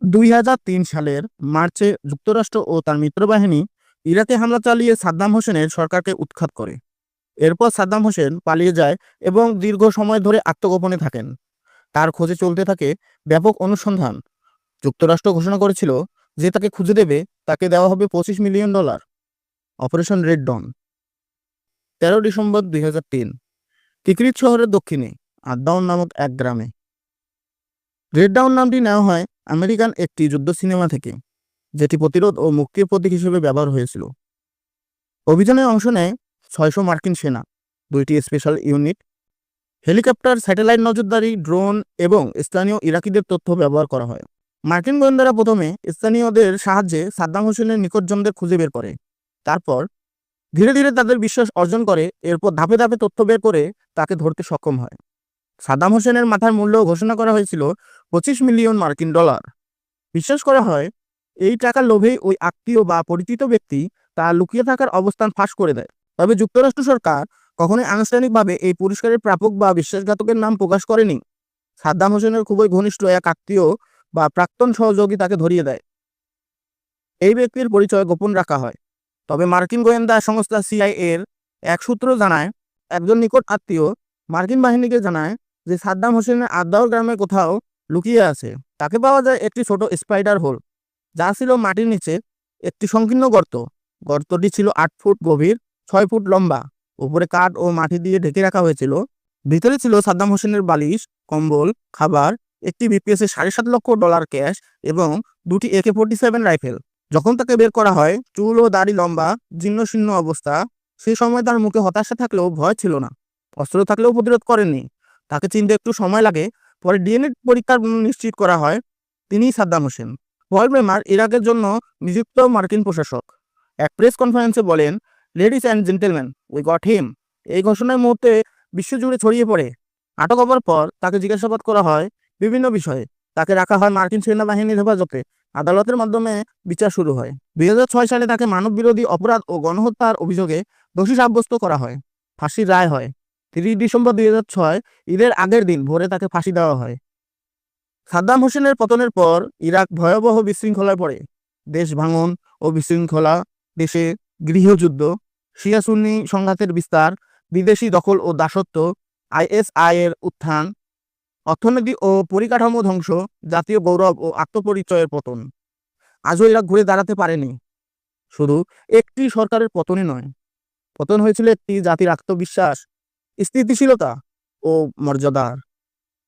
2003 সালের মার্চে যুক্তরাষ্ট্র ও তার মিত্রবাহিনী ইরাকে হামলা চালিয়ে সাদ্দাম হোসেনের সরকারকে উৎখাত করে। এরপর সাদ্দাম হোসেন পালিয়ে যায় এবং দীর্ঘ সময় ধরে আত্মগোপনে থাকেন। তার খোঁজে চলতে থাকে ব্যাপক অনুসন্ধান। যুক্তরাষ্ট্র ঘোষণা করেছিল যে তাকে খুঁজে দেবে তাকে দেওয়া হবে $25 মিলিয়ন। অপারেশন রেড ডন। 13 ডিসেম্বর 2003 তিকরিত শহরের দক্ষিণে আদাউন নামক এক গ্রামে। রেড ডাউন নামটি নেওয়া হয় আমেরিকান একটি যুদ্ধ সিনেমা থেকে, যেটি প্রতিরোধ ও মুক্তির প্রতীক হিসেবে ব্যবহার হয়েছিল। অভিযানে অংশ নেয় 600 মার্কিন সেনা, 2টি স্পেশাল ইউনিট, হেলিকপ্টার, স্যাটেলাইট নজরদারি, ড্রোন এবং স্থানীয় ইরাকিদের তথ্য ব্যবহার করা হয়। মার্কিন গোয়েন্দারা প্রথমে স্থানীয়দের সাহায্যে সাদ্দাম হোসেনের নিকটজনদের খুঁজে বের করে। তারপর ধীরে ধীরে তাদের বিশ্বাস অর্জন করে। এরপর ধাপে ধাপে তথ্য বের করে তাকে ধরতে সক্ষম হয়। সাদ্দাম হোসেনের মাথার মূল্য ঘোষণা করা হয়েছিল $25 মিলিয়ন। বিশ্বাস করা হয় এই টাকার লোভেই ওই আত্মীয় বা পরিচিত ব্যক্তি তার লুকিয়ে থাকার অবস্থান ফাঁস করে দেয়। তবে যুক্তরাষ্ট্র সরকার কখনোই আনুষ্ঠানিকভাবে এই পুরস্কারের প্রাপক বা বিশ্বাসঘাতকের নাম প্রকাশ করেনি। সাদ্দাম হোসেনের খুবই ঘনিষ্ঠ এক আত্মীয় বা প্রাক্তন সহযোগী তাকে ধরিয়ে দেয়। এই ব্যক্তির পরিচয় গোপন রাখা হয়। তবে মার্কিন গোয়েন্দা সংস্থা সিআইএ এর এক সূত্র জানায়, একজন নিকট আত্মীয় মার্কিন বাহিনীকে জানায় যে সাদ্দাম হোসেনের আদাউর গ্রামে কোথাও লুকিয়ে আছে। তাকে পাওয়া যায় একটি ছোট স্পাইডার হোল, যা ছিল মাটির নিচে একটি সংকীর্ণ গর্ত। গর্তটি ছিল 8 ফুট গভীর, 6 ফুট লম্বা। উপরে কাঠ ও মাটি দিয়ে ঢেকে রাখা হয়েছিল। ভিতরে ছিল সাদ্দাম হোসেনের বালিশ, কম্বল, খাবার, একটি বিপিএসের $7.5 লাখ ক্যাশ এবং 2টি AK-47 রাইফেল। যখন তাকে বের করা হয়, চুল ও দাড়ি লম্বা, জীর্ণশীর্ণ অবস্থা। সেই সময় তার মুখে হতাশা থাকলেও ভয় ছিল না। অস্ত্র থাকলেও প্রতিরোধ করেননি। তাকে চিনতে একটু সময় লাগে। পরে ডিএনএ পরীক্ষার নিশ্চিত করা হয় তিনিই সাদ্দাম হোসেন। পল ব্রেমার ইরাকের জন্য নিযুক্ত মার্কিন প্রশাসক এক প্রেস কনফারেন্সে বলেন, ladies and gentleman, we got হিম। এই ঘোষণার মুহূর্তে বিশ্বজুড়ে ছড়িয়ে পড়ে। আটক হবার পর তাকে জিজ্ঞাসাবাদ করা হয় বিভিন্ন বিষয়ে। তাকে রাখা হয় মার্কিন সেনাবাহিনীর হেফাজতে। আদালতের মাধ্যমে বিচার শুরু হয়। 2006 সালে তাকে মানববিরোধী অপরাধ ও গণহত্যার অভিযোগে দোষী সাব্যস্ত করা হয়। ফাঁসির রায় হয় 30 ডিসেম্বর 2006। ঈদের আগের দিন ভোরে তাকে ফাঁসি দেওয়া হয়। সাদ্দাম হোসেনের পতনের পর ইরাক ভয়াবহ বিশৃঙ্খলায় পড়ে। দেশ ভাঙন ও বিশৃঙ্খলা, দেশে গৃহযুদ্ধ, শিয়া সুন্নি সংঘাতের বিস্তার, বিদেশি দখল ও দাসত্ব, আইএসআই এর উত্থান, অর্থনীতি ও পরিকাঠামো ধ্বংস, জাতীয় গৌরব ও আত্মপরিচয়ের পতন। আজও ইরাক ঘুরে দাঁড়াতে পারেনি। শুধু একটি সরকারের পতনই নয়, পতন হয়েছিল একটি জাতির আত্মবিশ্বাস, স্থিতিশীলতা ও মর্যাদার।